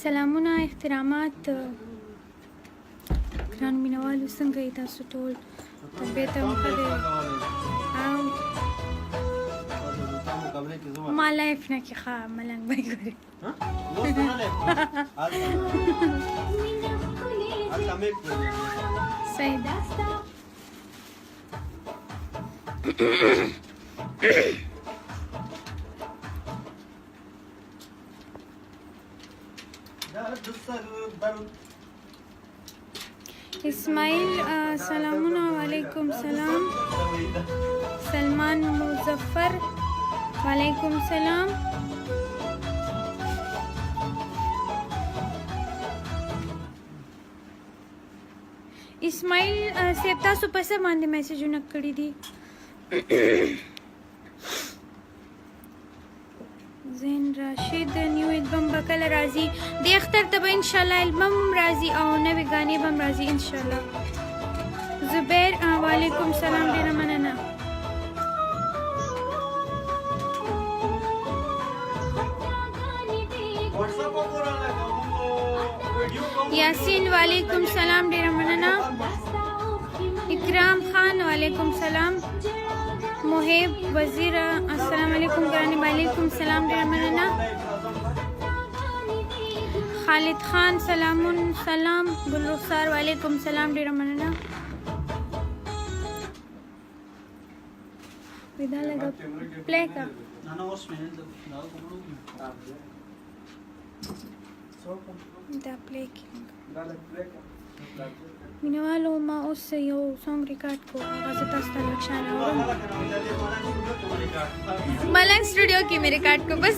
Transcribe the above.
سلامونه احترامات ګران مینوالو څنګه یې تاسو ټول طبیعت هم ښه دی او ما لایف نه کې ښه ملنګ به یې ګورې صحیح ده اسماعیل سلامونه وعلیکم سلام سلمان مظفر وعلیکم سلام اسماعیل صاحب تاسو په څه باندې میسجونه کړي دي زین راشد نیو البم به کله راځي د اختر ته به انشاءالله البم راځي او نوې ګانې به هم راځي انشاءالله زبیر وعلیکم سلام ډېره مننه یاسین وعلیکم سلام ډېره مننه اکرام خان وعلیکم سلام محب وزیر السلام علیکم ګرانې وعلیکم سلام ډېره مننه خالد خان سلامون سلام ګل رخسار وعلیکم سلام ډېره مننه ودا لګا پلی کا دا پلی کی مینوالو ما اوس یو سونګ ریکارډ کو هغه زه تاسو ته لکشان اورم ملنګ سټوډیو کې مې ریکارډ کو بس